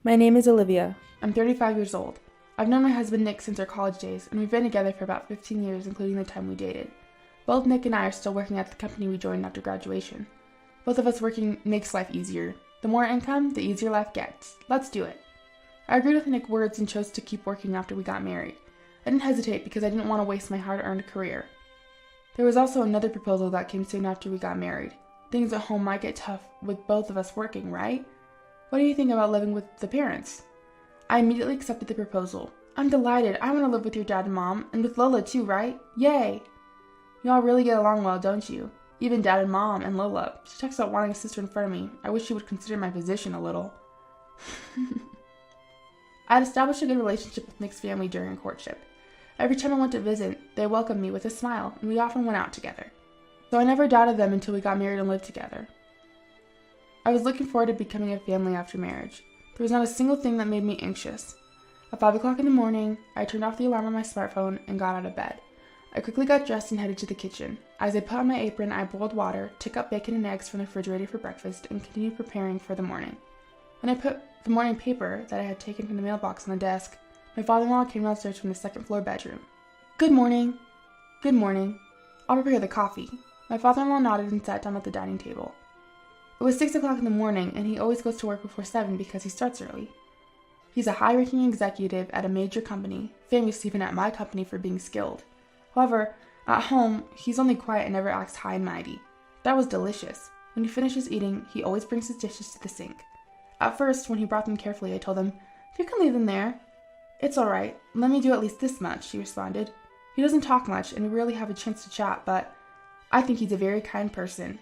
My name is Olivia. I'm 35 years old. I've known my husband Nick since our college days, and we've been together for about 15 years, including the time we dated. Both Nick and I are still working at the company we joined after graduation. Both of us working makes life easier. The more income, the easier life gets. Let's do it. I agreed with Nick's words and chose to keep working after we got married. I didn't hesitate because I didn't want to waste my hard-earned career. There was also another proposal that came soon after we got married. Things at home might get tough with both of us working, right? What do you think about living with the parents? I immediately accepted the proposal. I'm delighted. I want to live with your dad and mom, and with Lola too, right? Yay! Y'all really get along well, don't you? Even dad and mom and Lola. She talks about wanting a sister in front of me. I wish she would consider my position a little. I had established a good relationship with Nick's family during courtship. Every time I went to visit, they welcomed me with a smile, and we often went out together. So I never doubted them until we got married and lived together. I was looking forward to becoming a family after marriage. There was not a single thing that made me anxious. At 5 o'clock in the morning, I turned off the alarm on my smartphone and got out of bed. I quickly got dressed and headed to the kitchen. As I put on my apron, I boiled water, took out bacon and eggs from the refrigerator for breakfast, and continued preparing for the morning. When I put the morning paper that I had taken from the mailbox on the desk, my father-in-law came downstairs from the second-floor bedroom. Good morning. Good morning. I'll prepare the coffee. My father-in-law nodded and sat down at the dining table. It was 6 o'clock in the morning, and he always goes to work before 7 because he starts early. He's a high-ranking executive at a major company, famous even at my company for being skilled. However, at home, he's only quiet and never acts high and mighty. That was delicious. When he finishes eating, he always brings his dishes to the sink. At first, when he brought them carefully, I told him, "You can leave them there." "It's all right. Let me do at least this much," he responded. He doesn't talk much, and we rarely have a chance to chat, but I think he's a very kind person.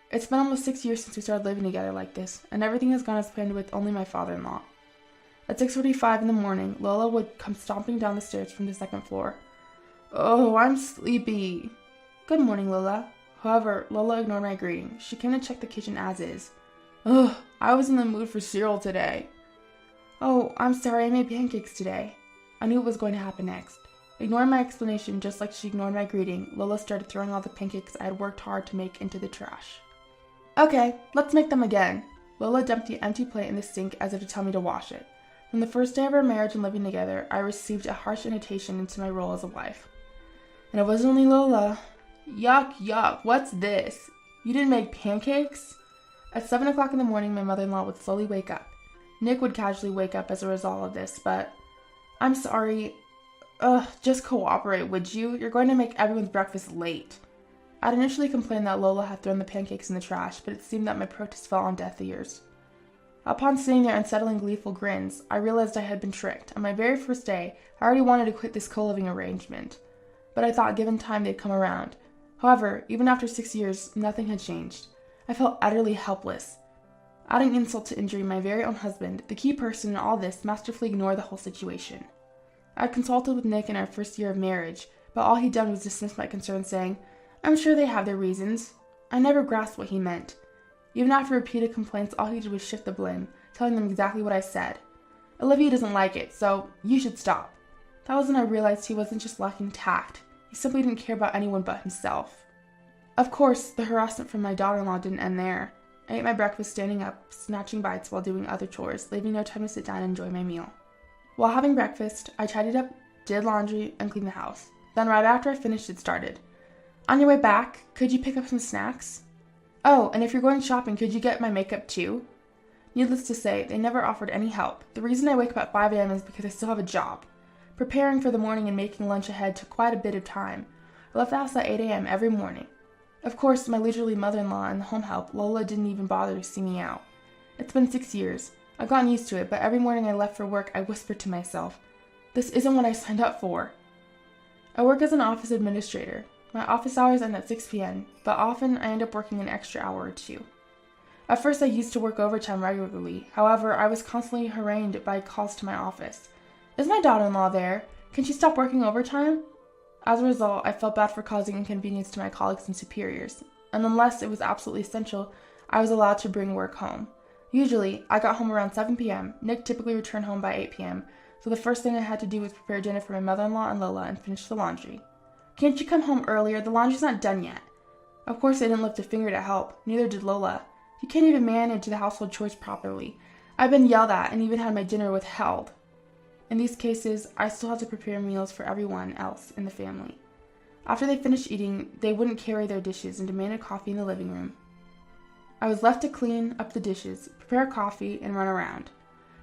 It's been almost 6 years since we started living together like this, and everything has gone as planned with only my father-in-law. At 6:45 in the morning, Lola would come stomping down the stairs from the second floor. "Oh, I'm sleepy." "Good morning, Lola." However, Lola ignored my greeting. She came to check the kitchen as is. "Ugh, I was in the mood for cereal today." "Oh, I'm sorry, I made pancakes today." I knew what was going to happen next. Ignoring my explanation just like she ignored my greeting, Lola started throwing all the pancakes I had worked hard to make into the trash. "Okay, let's make them again." Lola dumped the empty plate in the sink as if to tell me to wash it. From the first day of our marriage and living together, I received a harsh invitation into my role as a wife. And it wasn't only Lola. "Yuck, yuck, what's this? You didn't make pancakes?" At 7 o'clock in the morning, my mother-in-law would slowly wake up. Nick would casually wake up as a result of this, but "I'm sorry. Just cooperate, would you? You're going to make everyone's breakfast late." I'd initially complained that Lola had thrown the pancakes in the trash, but it seemed that my protest fell on deaf ears. Upon sitting there and settling gleeful grins, I realized I had been tricked. On my very first day, I already wanted to quit this co-living arrangement, but I thought given time they'd come around. However, even after 6 years, nothing had changed. I felt utterly helpless. Adding insult to injury, my very own husband, the key person in all this, masterfully ignored the whole situation. I had consulted with Nick in our first year of marriage, but all he'd done was dismiss my concerns, saying, "I'm sure they have their reasons." I never grasped what he meant. Even after repeated complaints, all he did was shift the blame, telling them exactly what I said. "Olivia doesn't like it, so you should stop." That was when I realized he wasn't just lacking tact. He simply didn't care about anyone but himself. Of course, the harassment from my daughter-in-law didn't end there. I ate my breakfast standing up, snatching bites while doing other chores, leaving no time to sit down and enjoy my meal. While having breakfast, I tidied up, did laundry, and cleaned the house. Then right after I finished, it started. "On your way back, could you pick up some snacks? Oh, and if you're going shopping, could you get my makeup too?" Needless to say, they never offered any help. The reason I wake up at 5 a.m. is because I still have a job. Preparing for the morning and making lunch ahead took quite a bit of time. I left the house at 8 a.m. every morning. Of course, my leisurely mother-in-law and the home help, Lola, didn't even bother to see me out. It's been 6 years. I've gotten used to it, but every morning I left for work, I whispered to myself, "This isn't what I signed up for." I work as an office administrator. My office hours end at 6 p.m., but often I end up working an extra hour or two. At first I used to work overtime regularly. However, I was constantly harangued by calls to my office. "Is my daughter-in-law there? Can she stop working overtime?" As a result, I felt bad for causing inconvenience to my colleagues and superiors, and unless it was absolutely essential, I was allowed to bring work home. Usually, I got home around 7 p.m. Nick typically returned home by 8 p.m., so the first thing I had to do was prepare dinner for my mother-in-law and Lola and finish the laundry. "Can't you come home earlier? The laundry's not done yet." Of course, I didn't lift a finger to help. Neither did Lola. You can't even manage the household chores properly. I've been yelled at and even had my dinner withheld. In these cases, I still had to prepare meals for everyone else in the family. After they finished eating, they wouldn't carry their dishes and demanded coffee in the living room. I was left to clean up the dishes, prepare coffee, and run around.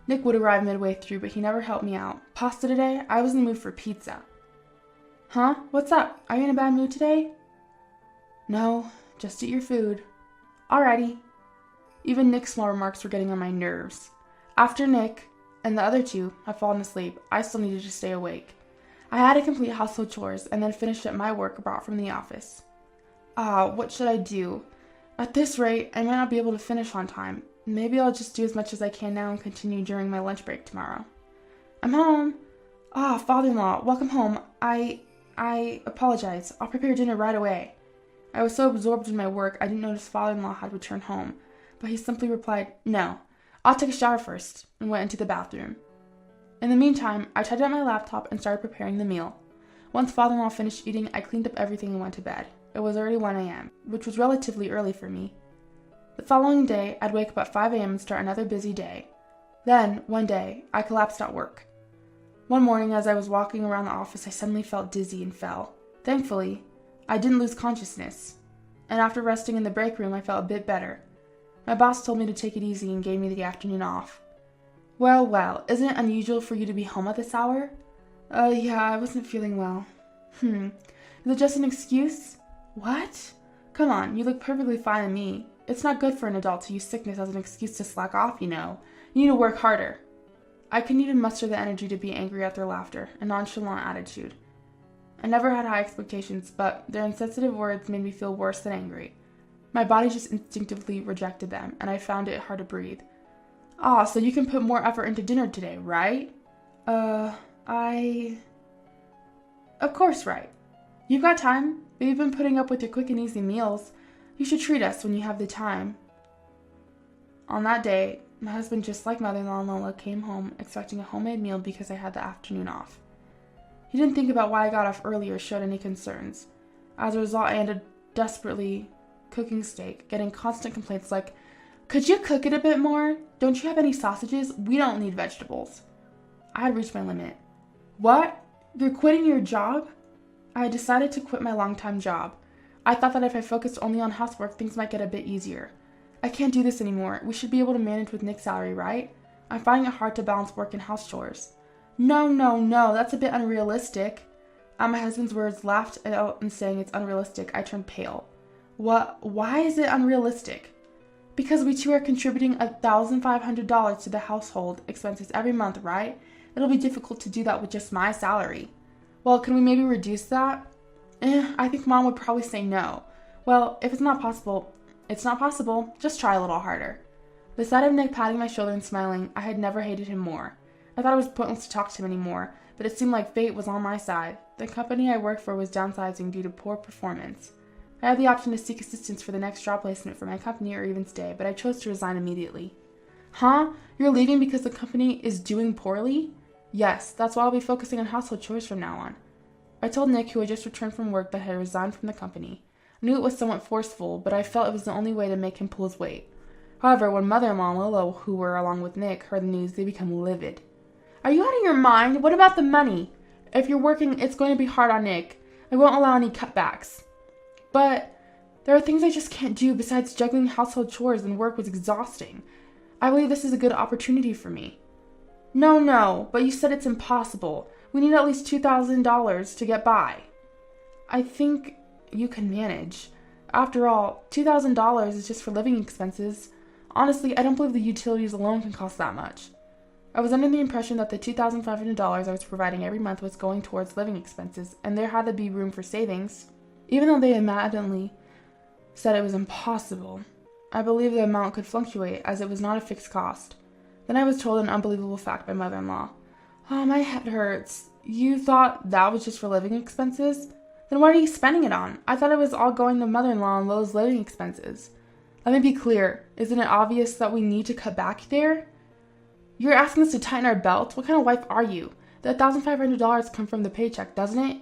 Nick would arrive midway through, but he never helped me out. Pasta today? I was in the mood for pizza. Huh? What's up? Are you in a bad mood today? No, just eat your food. Alrighty. Even Nick's small remarks were getting on my nerves. After Nick and the other two had fallen asleep, I still needed to stay awake. I had to complete household chores and then finish up my work brought from the office. What should I do? At this rate, I might not be able to finish on time. Maybe I'll just do as much as I can now and continue during my lunch break tomorrow. I'm home. Father-in-law, welcome home. I apologize. I'll prepare dinner right away. I was so absorbed in my work, I didn't notice father-in-law had returned home, but he simply replied, "No, I'll take a shower first," and went into the bathroom. In the meantime, I tidied up my laptop and started preparing the meal. Once father-in-law finished eating, I cleaned up everything and went to bed. It was already 1 a.m., which was relatively early for me. The following day, I'd wake up at 5 a.m. and start another busy day. Then, one day, I collapsed at work. One morning, as I was walking around the office, I suddenly felt dizzy and fell. Thankfully, I didn't lose consciousness, and after resting in the break room, I felt a bit better. My boss told me to take it easy and gave me the afternoon off. Well, isn't it unusual for you to be home at this hour? Yeah, I wasn't feeling well. Is it just an excuse? What? Come on, you look perfectly fine to me. It's not good for an adult to use sickness as an excuse to slack off, you know. You need to work harder. I couldn't even muster the energy to be angry at their laughter and nonchalant attitude. I never had high expectations, but their insensitive words made me feel worse than angry. My body just instinctively rejected them, and I found it hard to breathe. So you can put more effort into dinner today, right? Of course, right. You've got time. We've been putting up with your quick and easy meals. You should treat us when you have the time. On that day, my husband, just like mother-in-law Lola, came home expecting a homemade meal because I had the afternoon off. He didn't think about why I got off early or showed any concerns. As a result, I ended desperately cooking steak, getting constant complaints like, "Could you cook it a bit more? Don't you have any sausages? We don't need vegetables." I had reached my limit. What? You're quitting your job? I had decided to quit my long-time job. I thought that if I focused only on housework, things might get a bit easier. I can't do this anymore. We should be able to manage with Nick's salary, right? I'm finding it hard to balance work and house chores. No, that's a bit unrealistic. At my husband's words, laughed out and saying it's unrealistic, I turned pale. What? Why is it unrealistic? Because we two are contributing $1,500 to the household expenses every month, right? It'll be difficult to do that with just my salary. Well, can we maybe reduce that? I think Mom would probably say no. Well, if it's not possible, it's not possible. Just try a little harder. The sight of Nick patting my shoulder and smiling, I had never hated him more. I thought it was pointless to talk to him anymore, but it seemed like fate was on my side. The company I worked for was downsizing due to poor performance. I had the option to seek assistance for the next job placement for my company or even stay, but I chose to resign immediately. Huh? You're leaving because the company is doing poorly? Yes, that's why I'll be focusing on household chores from now on. I told Nick, who had just returned from work, that I had resigned from the company. I knew it was somewhat forceful, but I felt it was the only way to make him pull his weight. However, when mother-in-law and Lolo, who were along with Nick, heard the news, they became livid. Are you out of your mind? What about the money? If you're working, it's going to be hard on Nick. I won't allow any cutbacks. But there are things I just can't do besides juggling household chores, and work was exhausting. I believe this is a good opportunity for me. No, but you said it's impossible. We need at least $2,000 to get by. I think you can manage. After all, $2,000 is just for living expenses. Honestly, I don't believe the utilities alone can cost that much. I was under the impression that the $2,500 I was providing every month was going towards living expenses, and there had to be room for savings. Even though they adamantly said it was impossible, I believed the amount could fluctuate, as it was not a fixed cost. Then I was told an unbelievable fact by mother-in-law. My head hurts. You thought that was just for living expenses? Then what are you spending it on? I thought it was all going to mother-in-law and Lowe's living expenses. Let me be clear. Isn't it obvious that we need to cut back there? You're asking us to tighten our belts? What kind of wife are you? The $1,500 come from the paycheck, doesn't it?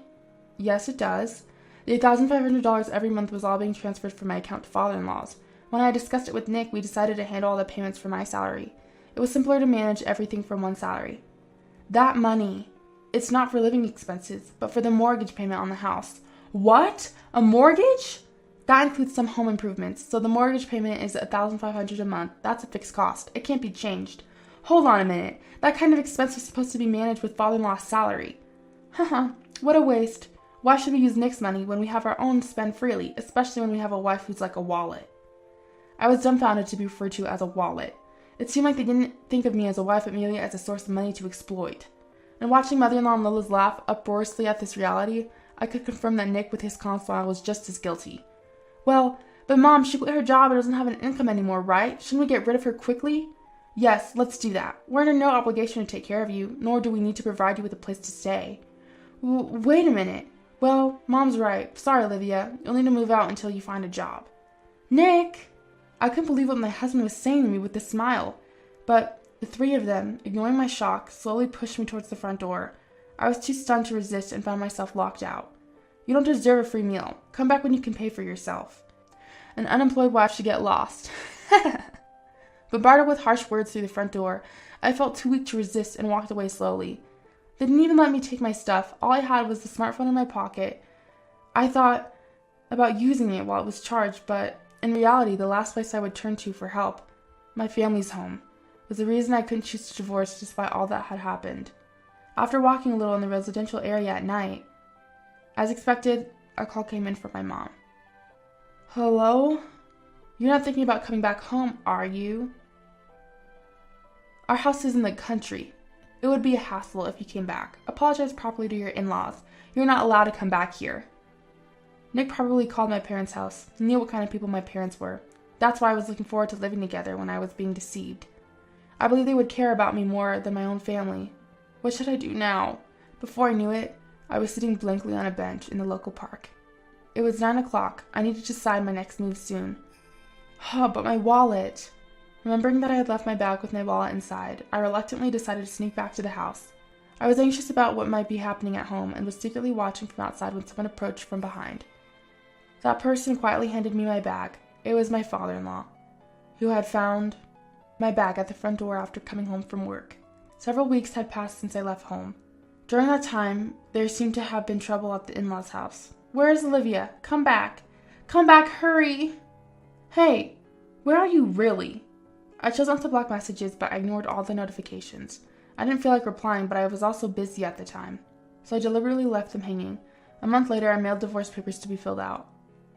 Yes, it does. The $1,500 every month was all being transferred from my account to father-in-law's. When I discussed it with Nick, we decided to handle all the payments from my salary. It was simpler to manage everything from one salary. That money, it's not for living expenses, but for the mortgage payment on the house. What? A mortgage? That includes some home improvements, so the mortgage payment is $1,500 a month. That's a fixed cost. It can't be changed. Hold on a minute. That kind of expense was supposed to be managed with father-in-law's salary. Haha, what a waste. Why should we use Nick's money when we have our own to spend freely, especially when we have a wife who's like a wallet? I was dumbfounded to be referred to as a wallet. It seemed like they didn't think of me as a wife, but merely as a source of money to exploit. And watching mother-in-law and Lila's laugh uproariously at this reality, I could confirm that Nick, with his calm smile, was just as guilty. Well, but Mom, she quit her job and doesn't have an income anymore, right? Shouldn't we get rid of her quickly? Yes, let's do that. We're under no obligation to take care of you, nor do we need to provide you with a place to stay. Wait a minute. Well, Mom's right. Sorry, Olivia. You'll need to move out until you find a job. Nick! I couldn't believe what my husband was saying to me with a smile. But the three of them, ignoring my shock, slowly pushed me towards the front door. I was too stunned to resist and found myself locked out. You don't deserve a free meal. Come back when you can pay for yourself. An unemployed wife should get lost. Bombarded with harsh words through the front door, I felt too weak to resist and walked away slowly. They didn't even let me take my stuff. All I had was the smartphone in my pocket. I thought about using it while it was charged, but in reality, the last place I would turn to for help, my family's home, was the reason I couldn't choose to divorce despite all that had happened. After walking a little in the residential area at night, as expected, a call came in from my mom. Hello? You're not thinking about coming back home, are you? Our house is in the country. It would be a hassle if you came back. Apologize properly to your in-laws. You're not allowed to come back here. Nick probably called my parents' house. He knew what kind of people my parents were. That's why I was looking forward to living together when I was being deceived. I believed they would care about me more than my own family. What should I do now? Before I knew it, I was sitting blankly on a bench in the local park. It was 9 o'clock. I needed to decide my next move soon. But my wallet. Remembering that I had left my bag with my wallet inside, I reluctantly decided to sneak back to the house. I was anxious about what might be happening at home and was secretly watching from outside when someone approached from behind. That person quietly handed me my bag. It was my father-in-law, who had found my bag at the front door after coming home from work. Several weeks had passed since I left home. During that time, there seemed to have been trouble at the in-laws' house. Where is Olivia? Come back. Come back, hurry! Hey, where are you really? I chose not to block messages, but I ignored all the notifications. I didn't feel like replying, but I was also busy at the time, so I deliberately left them hanging. A month later, I mailed divorce papers to be filled out.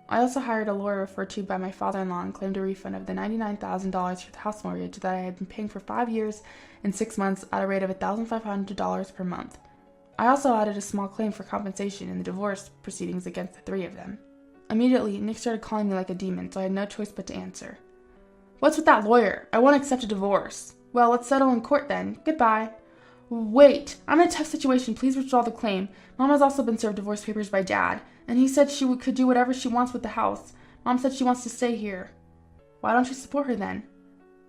I also hired a lawyer referred to by my father-in-law and claimed a refund of the $99,000 for the house mortgage that I had been paying for 5 years and 6 months at a rate of $1,500 per month. I also added a small claim for compensation in the divorce proceedings against the three of them. Immediately, Nick started calling me like a demon, so I had no choice but to answer. What's with that lawyer? I won't accept a divorce. Well, let's settle in court then. Goodbye. Wait, I'm in a tough situation. Please withdraw the claim. Mom has also been served divorce papers by Dad, and he said she could do whatever she wants with the house. Mom said she wants to stay here. Why don't you support her then?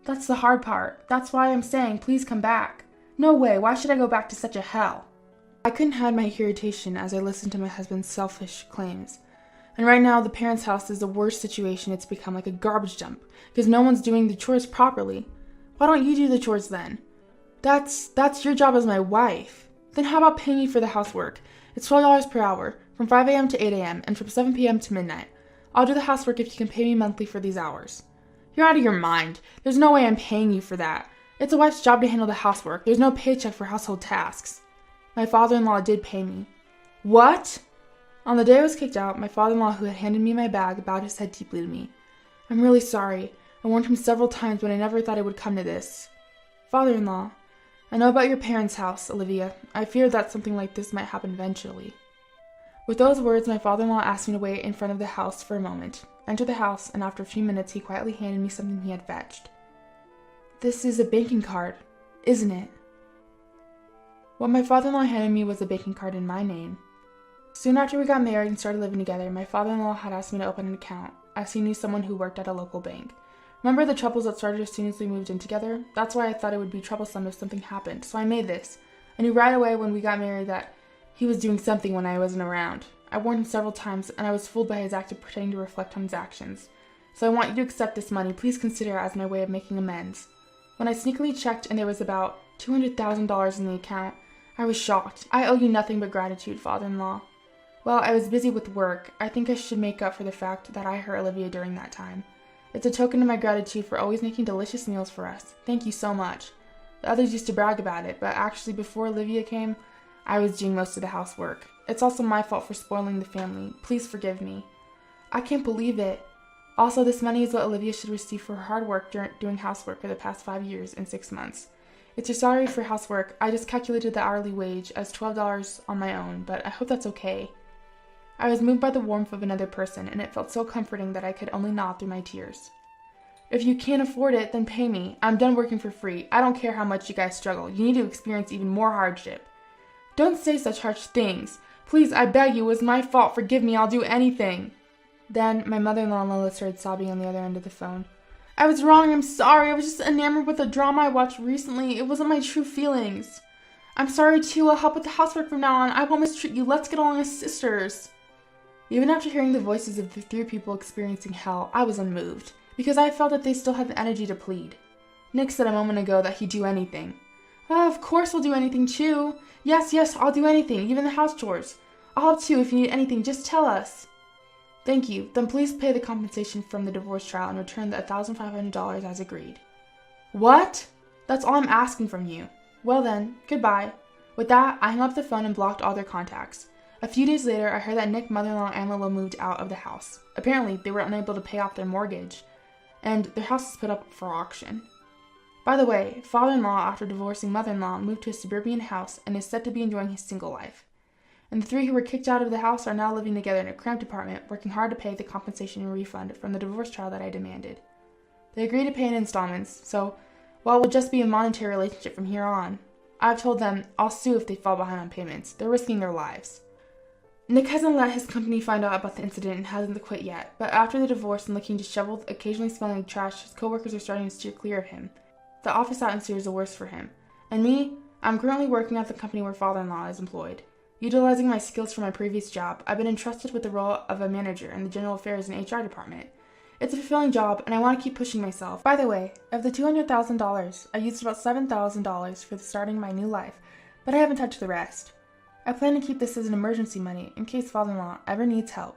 That's the hard part. That's why I'm saying please come back. No way. Why should I go back to such a hell? I couldn't hide my irritation as I listened to my husband's selfish claims. And right now, the parents' house is the worst situation. It's become like a garbage dump because no one's doing the chores properly. Why don't you do the chores then? That's your job as my wife. Then how about paying me for the housework? It's $12 per hour, from 5 a.m. to 8 a.m., and from 7 p.m. to midnight. I'll do the housework if you can pay me monthly for these hours. You're out of your mind. There's no way I'm paying you for that. It's a wife's job to handle the housework. There's no paycheck for household tasks. My father-in-law did pay me. What? On the day I was kicked out, my father-in-law, who had handed me my bag, bowed his head deeply to me. I'm really sorry. I warned him several times, but I never thought it would come to this. Father-in-law, I know about your parents' house, Olivia. I feared that something like this might happen eventually. With those words, my father-in-law asked me to wait in front of the house for a moment. I entered the house, and after a few minutes, he quietly handed me something he had fetched. This is a banking card, isn't it? What my father-in-law handed me was a banking card in my name. Soon after we got married and started living together, my father-in-law had asked me to open an account, as he knew someone who worked at a local bank. Remember the troubles that started as soon as we moved in together? That's why I thought it would be troublesome if something happened, so I made this. I knew right away when we got married that he was doing something when I wasn't around. I warned him several times, and I was fooled by his act of pretending to reflect on his actions. So I want you to accept this money. Please consider it as my way of making amends. When I sneakily checked and there was about $200,000 in the account, I was shocked. I owe you nothing but gratitude, father-in-law. While I was busy with work, I think I should make up for the fact that I hurt Olivia during that time. It's a token of my gratitude for always making delicious meals for us. Thank you so much. The others used to brag about it, but actually before Olivia came, I was doing most of the housework. It's also my fault for spoiling the family. Please forgive me. I can't believe it. Also, this money is what Olivia should receive for her hard work doing housework for the past 5 years and 6 months. It's your salary for housework. I just calculated the hourly wage as $12 on my own, but I hope that's okay. I was moved by the warmth of another person, and it felt so comforting that I could only nod through my tears. If you can't afford it, then pay me. I'm done working for free. I don't care how much you guys struggle. You need to experience even more hardship. Don't say such harsh things. Please, I beg you, it was my fault. Forgive me, I'll do anything. Then, my mother-in-law Lola started sobbing on the other end of the phone. I was wrong, I'm sorry. I was just enamored with a drama I watched recently. It wasn't my true feelings. I'm sorry too, I'll help with the housework from now on. I won't mistreat you. Let's get along as sisters. Even after hearing the voices of the 3 people experiencing hell, I was unmoved, because I felt that they still had the energy to plead. Nick said a moment ago that he'd do anything. Oh, of course I'll do anything too. Yes, I'll do anything, even the house chores. I'll help too if you need anything, just tell us. Thank you. Then please pay the compensation from the divorce trial and return the $1,500 as agreed. What? That's all I'm asking from you. Well then, goodbye. With that, I hung up the phone and blocked all their contacts. A few days later, I heard that Nick's mother-in-law and Lola moved out of the house. Apparently, they were unable to pay off their mortgage, and their house is put up for auction. By the way, father-in-law, after divorcing mother-in-law, moved to a suburban house and is said to be enjoying his single life. And the 3 who were kicked out of the house are now living together in a cramped apartment, working hard to pay the compensation and refund from the divorce trial that I demanded. They agreed to pay in installments, so while it will just be a monetary relationship from here on, I've told them I'll sue if they fall behind on payments. They're risking their lives. Nick hasn't let his company find out about the incident and hasn't quit yet, but after the divorce and looking disheveled, occasionally smelling like trash, his coworkers are starting to steer clear of him. The office atmosphere is the worst for him. And me, I'm currently working at the company where father-in-law is employed. Utilizing my skills from my previous job, I've been entrusted with the role of a manager in the general affairs and HR department. It's a fulfilling job, and I want to keep pushing myself. By the way, of the $200,000, I used about $7,000 for starting my new life, but I haven't touched the rest. I plan to keep this as an emergency money in case father-in-law ever needs help.